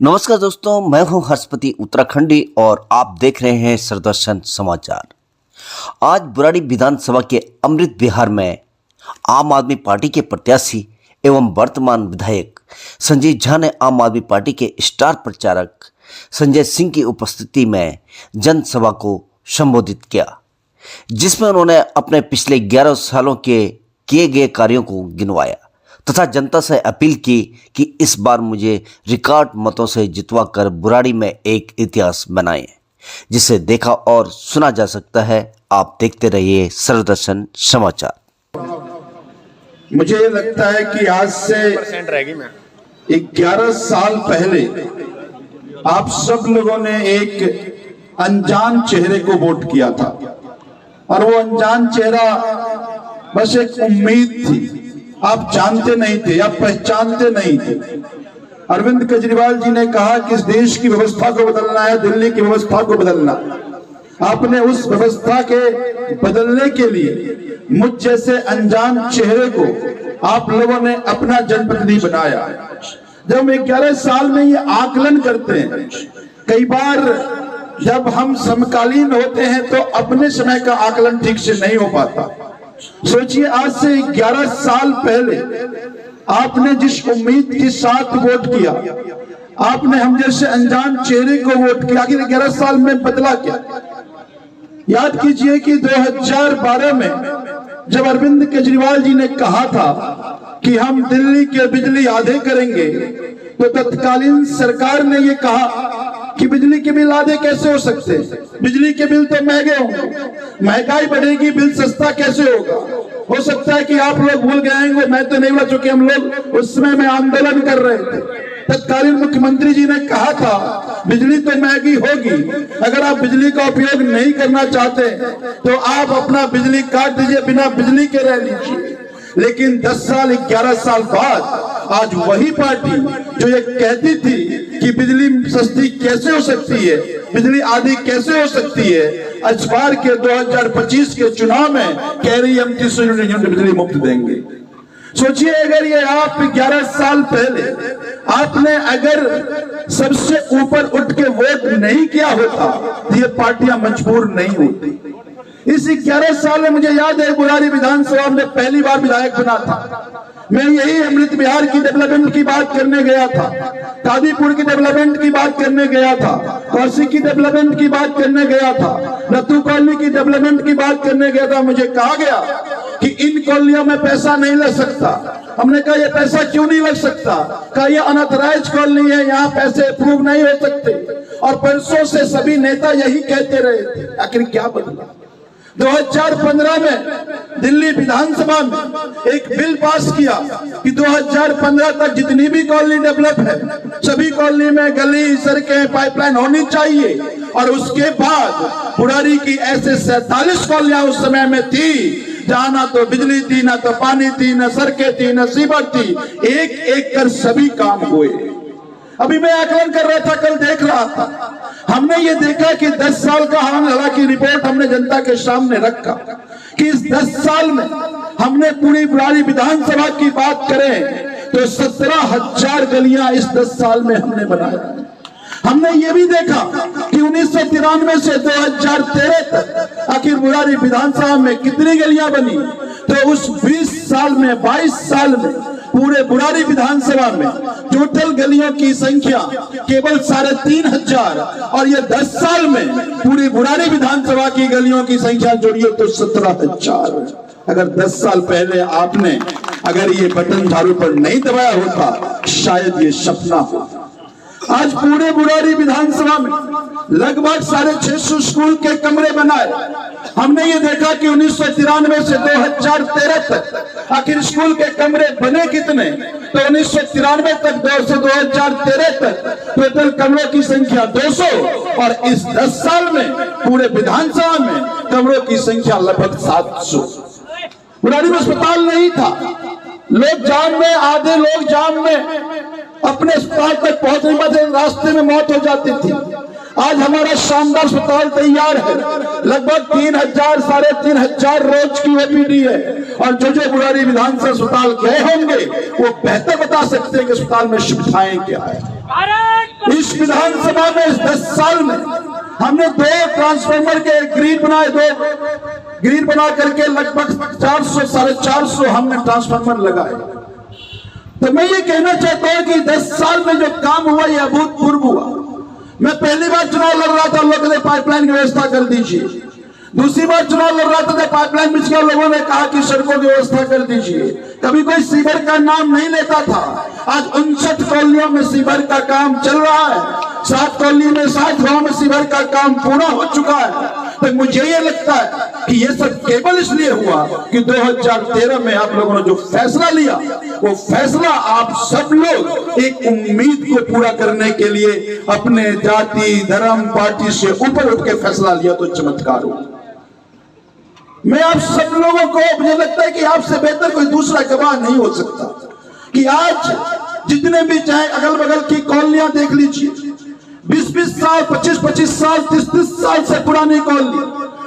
नमस्कार दोस्तों, मैं हूं हर्षपति उत्तराखंडी और आप देख रहे हैं सरदर्शन समाचार। आज बुराड़ी विधानसभा के अमृत विहार में आम आदमी पार्टी के प्रत्याशी एवं वर्तमान विधायक संजय झा ने आम आदमी पार्टी के स्टार प्रचारक संजय सिंह की उपस्थिति में जनसभा को संबोधित किया, जिसमें उन्होंने अपने पिछले 11 सालों के किए गए कार्यों को गिनवाया तथा जनता से अपील की कि इस बार मुझे रिकॉर्ड मतों से जितवाकर बुराड़ी में एक इतिहास बनाएं, जिसे देखा और सुना जा सकता है। आप देखते रहिए सरदर्शन समाचार। मुझे ये लगता है कि आज से 11 साल पहले आप सब लोगों ने एक अनजान चेहरे को वोट किया था और वो अनजान चेहरा बस एक उम्मीद थी। आप जानते नहीं थे, आप पहचानते नहीं थे। अरविंद केजरीवाल जी ने कहा कि इस देश की व्यवस्था को बदलना है, दिल्ली की व्यवस्था को बदलना। आपने उस व्यवस्था के बदलने के लिए मुझ जैसे अनजान चेहरे को आप लोगों ने अपना जनप्रतिनिधि बनाया। जब हम 11 साल में ये आकलन करते हैं, कई बार जब हम समकालीन होते हैं तो अपने समय का आकलन ठीक से नहीं हो पाता। सोचिए, आज से 11 साल पहले आपने जिस उम्मीद के साथ वोट किया, आपने हम जैसे अनजान चेहरे को वोट किया। आखिर 11 साल में बदला क्या? याद कीजिए कि 2012 में जब अरविंद केजरीवाल जी ने कहा था कि हम दिल्ली के बिजली आधे करेंगे, तो तत्कालीन सरकार ने यह कहा कि बिजली के बिल आधे कैसे हो सकते हैं, बिजली के बिल तो महंगे होंगे, महंगाई बढ़ेगी, बिल सस्ता कैसे होगा। हो सकता है कि आप लोग भूल गए होंगे, मैं तो नहीं भूला, चूंकि हम लोग उस समय में आंदोलन कर रहे थे। तत्कालीन मुख्यमंत्री जी ने कहा था बिजली तो महंगी होगी, अगर आप बिजली का उपयोग नहीं करना चाहते तो आप अपना बिजली काट दीजिए, बिना बिजली के रह लीजिए। लेकिन 11 साल बाद आज वही पार्टी जो ये कहती थी कि बिजली सस्ती कैसे हो सकती है, बिजली आधी कैसे हो सकती है, इस बार के 2025 के चुनाव में कह रही हम 30 यूनिट बिजली मुफ्त देंगे। सोचिए, अगर ये आप 11 साल पहले आपने अगर सबसे ऊपर उठ के वोट नहीं किया होता तो ये पार्टियां मजबूर नहीं होती। इस 11 साल में मुझे याद है, बुराड़ी विधानसभा में पहली बार विधायक बना था। मैं यही अमृत विहार की डेवलपमेंट की बात करने गया था, कादीपुर की डेवलपमेंट की बात करने गया था, कौशिक की डेवलपमेंट की बात करने गया था, रतु कॉलोनी की डेवलपमेंट की बात करने गया था। मुझे कहा गया कि इन कॉलोनियों में पैसा नहीं लग सकता। हमने कहा ये पैसा क्यों नहीं लग सकता? कहा ये अनऑथराइज्ड कॉलोनी है, यहाँ पैसे अप्रूव नहीं हो सकते। और परसों से सभी नेता यही कहते रहे थे। आखिर क्या बदला? 2015 में दिल्ली विधानसभा में एक बिल पास किया कि 2015 तक जितनी भी कॉलोनी डेवलप है, सभी कॉलोनी में गली, सड़कें, पाइपलाइन होनी चाहिए। और उसके बाद बुराड़ी की ऐसे 47 कॉलोनियां उस समय में थी जहां ना तो बिजली थी, ना तो पानी थी, ना सड़कें थी, ना सीवर थी। एक एक कर सभी काम हुए। अभी मैं आकलन कर रहा था, कल देख रहा था, हमने ये देखा कि 10 साल का हालांकि रिपोर्ट हमने जनता के सामने रखा कि इस 10 साल में हमने पूरी बुराड़ी विधानसभा की बात करें तो 17,000 गलियां इस 10 साल में हमने बनाया। हमने ये भी देखा कि 1993 से 2013 तक आखिर बुराड़ी विधानसभा में कितनी गलियां बनी। तो उस 20 साल में, 22 साल में पूरे बुराड़ी विधानसभा में टोटल गलियों की संख्या केवल 3,500 और ये 10 साल में पूरी बुराड़ी विधानसभा की गलियों की संख्या जोड़िए तो 17,000। अगर 10 साल पहले आपने अगर ये बटन झाड़ू पर नहीं दबाया होता, शायद ये सपना होता। आज पूरे बुराड़ी विधानसभा में लगभग 650 स्कूल के कमरे बनाए। हमने ये देखा कि 1993 से 2013 तक आखिर स्कूल के कमरे बने कितने, तो 1993 तक से 2013 तक टोटल कमरों की संख्या 200 और इस 10 साल में पूरे विधानसभा में कमरों की संख्या लगभग 700। बुराड़ी में अस्पताल नहीं था, लोग जाम में, आधे लोग जाम में अपने अस्पताल तक पहुंचने के बाद रास्ते में मौत हो जाती थी। आज हमारा शानदार अस्पताल तैयार है, लगभग 3,000 साढ़े 3,000 रोज की ओपीडी है। और जो बुराड़ी विधानसभा अस्पताल गए होंगे वो बेहतर बता सकते हैं कि अस्पताल में सुविधाएं क्या है। इस विधानसभा में इस 10 साल में हमने 2 ट्रांसफार्मर के ग्रिड बनाए, 2 ग्रिड बना करके लगभग 400 साढ़े 400 हमने ट्रांसफार्मर लगाए। तो मैं ये कहना चाहता हूं कि 10 साल में जो काम हुआ ये अभूतपूर्व हुआ। मैं पहली बार चुनाव लड़ रहा था, लोग कहते पाइपलाइन की व्यवस्था कर दीजिए। दूसरी बार चुनाव लड़ रहा था, पाइपलाइन बिछ गया, लोगों ने कहा कि सड़कों की व्यवस्था कर दीजिए। कभी कोई सीवर का नाम नहीं लेता था। आज 59 कॉलोनियों में सीवर का काम चल रहा है, 7 कॉलोनी में 7 गांव में सीवर का काम पूरा हो चुका है। तो मुझे ये लगता है कि ये सब केवल इसलिए हुआ कि 2013 में आप लोगों ने जो फैसला लिया, वो फैसला आप सब लोग एक उम्मीद को पूरा करने के लिए अपने जाति धर्म पार्टी से ऊपर उठ के फैसला लिया, तो चमत्कार हुआ। मैं आप सब लोगों को, मुझे लगता है कि आपसे बेहतर कोई दूसरा गवाह नहीं हो सकता कि आज जितने भी चाहे अगल बगल की कॉलोनियां देख लीजिए, 20-20 साल 25-25 साल 30-30 साल से पुरानी कॉलोनी,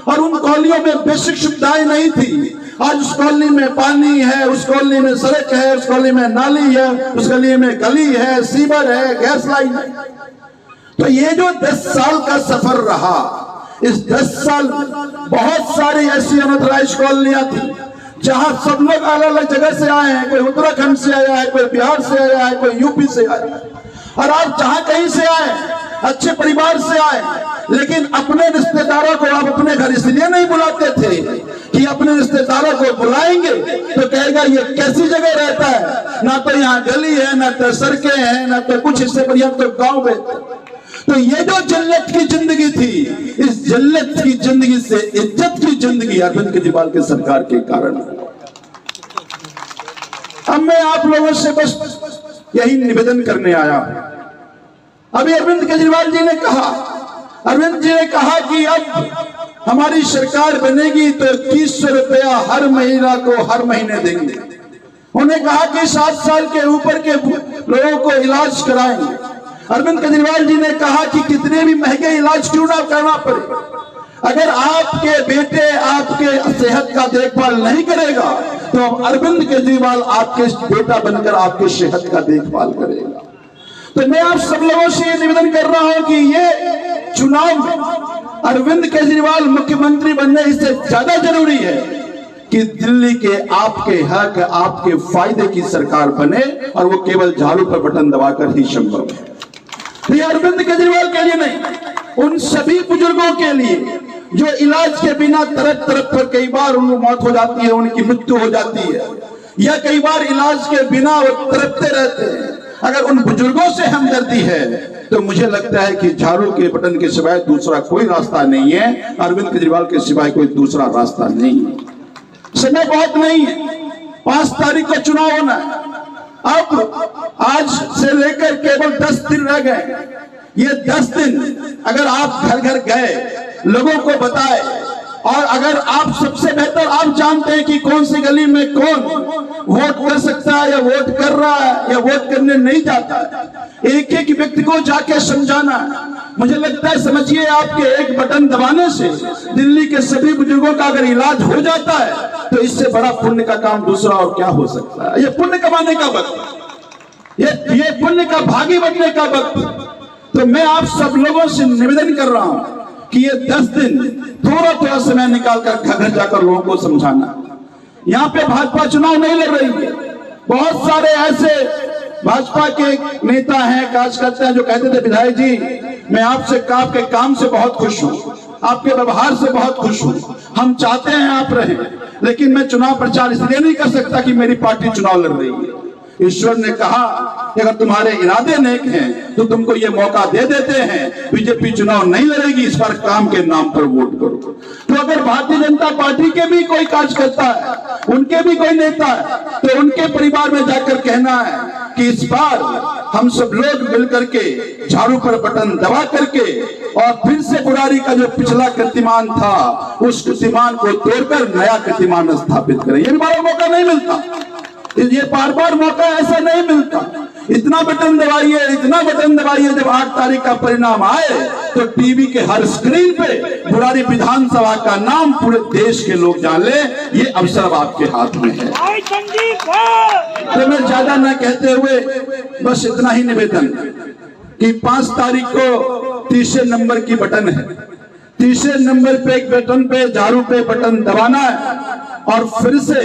और उन कॉलोनियों में बेसिक सुविधाएं नहीं थी। आज उस कॉलोनी में पानी है, उस कॉलोनी में सड़क है, उस कॉलोनी में नाली है, उस गली में गली है, सीवर है, गैस लाइन है। तो ये जो 10 साल का सफर रहा, इस 10 साल बहुत सारी ऐसी अनऑथराइज कॉलोनियां थी जहां सब लोग अलग अलग जगह से आए हैं। कोई उत्तराखंड से आया है, कोई बिहार से आया है, कोई यूपी से आया है, और आप जहां कहीं से आए, अच्छे परिवार से आए, लेकिन अपने रिश्तेदारों को आप अपने घर इसलिए नहीं बुलाते थे कि अपने रिश्तेदारों को बुलाएंगे तो कहेगा ये कैसी जगह रहता है, ना तो यहाँ गली है, ना तो सड़कें हैं, ना तो कुछ हिस्से पर, तो गाँव में। तो ये जो जन्नत की जिंदगी थी, इस जन्नत की जिंदगी से इज्जत की जिंदगी अरविंद केजरीवाल की सरकार के कारण। अब मैं आप लोगों से बस यही निवेदन करने आया। अभी अरविंद केजरीवाल जी ने कहा कि अब हमारी सरकार बनेगी तो 2100 रुपया हर महीना को हर महीने देंगे। उन्होंने कहा कि 7 साल के ऊपर के लोगों को इलाज कराएंगे। अरविंद केजरीवाल जी ने कहा कि कितने भी महंगे इलाज क्यों ना करना पड़े, अगर आपके बेटे आपके सेहत का देखभाल नहीं करेगा तो अरविंद केजरीवाल आपके बेटा बनकर आपके सेहत का देखभाल करेगा। तो मैं आप सब लोगों से ये निवेदन कर रहा हूं कि ये चुनाव में अरविंद केजरीवाल मुख्यमंत्री बनने इससे ज्यादा जरूरी है कि दिल्ली के आपके हक आपके फायदे की सरकार बने, और वो केवल झाड़ू पर बटन दबाकर ही संभव है। ये अरविंद केजरीवाल के लिए नहीं, उन सभी बुजुर्गों के लिए जो इलाज के बिना तरफ पर कई बार उनकी मौत हो जाती है, उनकी मृत्यु हो जाती है, या कई बार इलाज के बिना वो तरफते रहते हैं। अगर उन बुजुर्गों से हमदर्दी है तो मुझे लगता है कि झाड़ू के बटन के सिवाय दूसरा कोई रास्ता नहीं है, अरविंद केजरीवाल के सिवाय कोई दूसरा रास्ता नहीं है। समय बहुत नहीं है, 5 तारीख को चुनाव होना है। अब आज से लेकर केवल 10 दिन रह गए। ये 10 दिन अगर आप घर घर गए, लोगों को बताए, और अगर आप सबसे बेहतर आप जानते हैं कि कौन सी गली में कौन वोट कर सकता है या वोट कर रहा है या वोट करने नहीं जाता है, एक एक व्यक्ति को जाके समझाना है। मुझे लगता है, समझिए, आपके एक बटन दबाने से दिल्ली के सभी बुजुर्गों का अगर इलाज हो जाता है तो इससे बड़ा पुण्य का काम दूसरा और क्या हो सकता है। ये पुण्य कमाने का वक्त, ये पुण्य का भागी बनने का वक्त। तो मैं आप सब लोगों से निवेदन कर रहा हूं कि ये 10 दिन थोड़ा समय निकालकर घर जाकर लोगों को समझाना। यहाँ पे भाजपा चुनाव नहीं लड़ रही है। बहुत सारे ऐसे भाजपा के नेता हैं, कार्यकर्ता हैं जो कहते थे विधायक जी मैं आपसे आपके काम से बहुत खुश हूँ, आपके व्यवहार से बहुत खुश हूँ, हम चाहते हैं आप रहें, लेकिन मैं चुनाव प्रचार इसलिए नहीं कर सकता कि मेरी पार्टी चुनाव लड़ रही है। ईश्वर ने कहा कि अगर तुम्हारे इरादे नेक हैं तो तुमको ये मौका दे देते हैं, बीजेपी चुनाव नहीं लड़ेगी, इस बार काम के नाम पर वोट करो। तो अगर भारतीय जनता पार्टी के भी कोई कार्यकर्ता है, उनके भी कोई नेता है, तो उनके परिवार में जाकर कहना है कि इस बार हम सब लोग मिलकर के झाड़ू पर बटन दबा करके और फिर से बुरारी का जो पिछला कीर्तिमान था उस कीर्तिमान को तोड़कर नया कीर्तिमान स्थापित करें। ये बार मौका नहीं मिलता, ये बार मौका ऐसा नहीं मिलता। इतना बटन दबाइए, जब 8 तारीख का परिणाम आए तो टीवी के हर स्क्रीन पे बुरारी विधानसभा का नाम पूरे देश के लोग जान ले। ये अवसर आपके हाथ में है। तो मैं ज्यादा न कहते हुए बस इतना ही निवेदन कि 5 तारीख को तीसरे नंबर की बटन है, तीसरे नंबर पे एक बटन पे झाड़ू पे बटन दबाना है और फिर से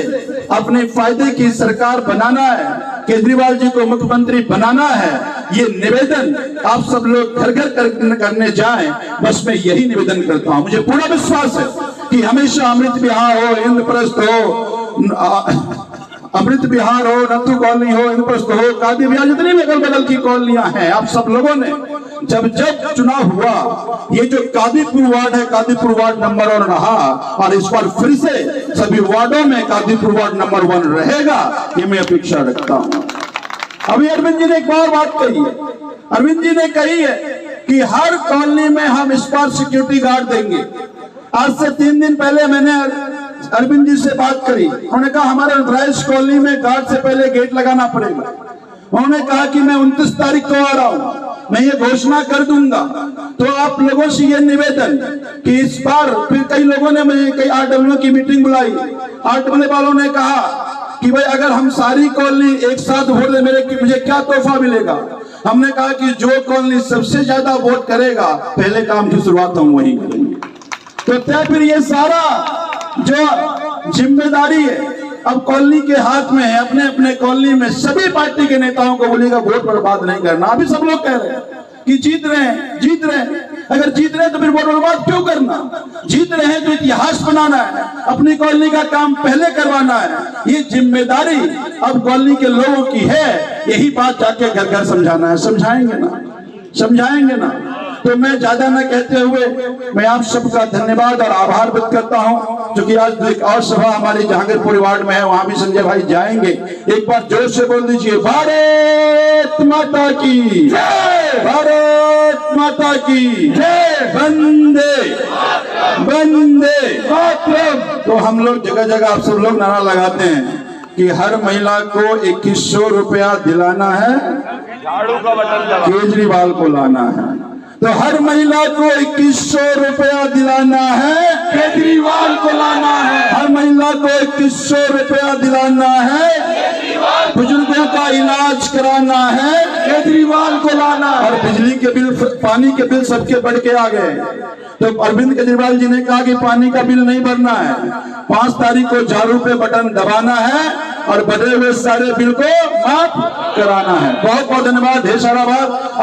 अपने फायदे की सरकार बनाना है, केजरीवाल जी को मुख्यमंत्री बनाना है। ये निवेदन आप सब लोग घर घर करने जाएं, बस मैं यही निवेदन करता हूं। मुझे पूरा विश्वास है कि हमेशा अमृत विहार हो, इंद्रप्रस्थ हो, अमृत विहार हो, नथु कॉलोनी हो, इंद्रप्रस्थ हो, कादी विहार, जितनी भी अगल बगल की कॉलोनियां हैं, आप सब लोगों ने जब चुनाव हुआ, ये जो कादीपुर वार्ड है, कादीपुर वार्ड नंबर 1 रहा और इस बार फिर से सभी वार्डों में कादीपुर वार्ड नंबर 1 रहेगा, ये मैं अपेक्षा रखता हूं। अभी अरविंद जी ने एक और बात कही है, अरविंद जी ने कही है कि हर कॉलोनी में हम इस बार सिक्योरिटी गार्ड देंगे। आज से 3 दिन पहले मैंने अरविंद जी से बात करी, उन्होंने कहा हमारे राइस कॉलोनी में गार्ड से पहले गेट लगाना पड़ेगा। उन्होंने कहा कि मैं 29 तारीख को आ रहा हूं, मैं ये घोषणा कर दूंगा। तो आप लोगों से ये निवेदन कि इस बार फिर कई लोगों ने मुझे कई आरडब्ल्यू की मीटिंग बुलाई, आरडब्ल्यू वालों ने कहा कि भाई अगर हम सारी कॉलोनी एक साथ वोट दे मुझे क्या तोहफा मिलेगा। हमने कहा कि जो कॉलोनी सबसे ज्यादा वोट करेगा, पहले काम की शुरुआत हम वही करेंगे। तो तय फिर ये सारा जो जिम्मेदारी है अब कॉलोनी के हाथ में है। अपने अपने कॉलोनी में सभी पार्टी के नेताओं को बोलेगा वोट बर्बाद नहीं करना। अभी सब लोग कह रहे हैं कि जीत रहे हैं, जीत रहे हैं। अगर जीत रहे हैं तो फिर वोट बर्बाद क्यों करना? जीत रहे हैं तो इतिहास बनाना है, अपनी कॉलोनी का काम पहले करवाना है। ये जिम्मेदारी अब कॉलोनी के लोगों की है। यही बात जाके घर घर समझाना है। समझाएंगे ना, समझाएंगे ना। तो मैं ज्यादा न कहते हुए मैं आप सबका धन्यवाद और आभार व्यक्त करता हूं, जो कि आज एक और सभा हमारी जहांगीरपुर वार्ड में है, वहां भी संजय भाई जाएंगे। एक बार जोर से बोल दीजिए, भारत माता की जय, भारत माता की जय, वंदे वंदे मातरम। तो हम लोग जगह जगह आप सब लोग नारा लगाते हैं कि हर महिला को 2100 रुपया दिलाना है, झाड़ू का बटन केजरीवाल को लाना है। तो हर महिला को 2100 रुपया दिलाना है, केजरीवाल को लाना है। हर महिला को 2100 रुपया दिलाना है, बुजुर्गों का इलाज कराना है, केजरीवाल को लाना है। और बिजली के बिल, पानी के बिल सबके बढ़ के आ गए। तो अरविंद केजरीवाल जी ने कहा कि पानी का बिल नहीं भरना है, 5 तारीख को झाड़ू पे बटन दबाना है और बढ़े हुए सारे बिल को माफ कराना है। बहुत बहुत धन्यवाद, ढेर सारा बात।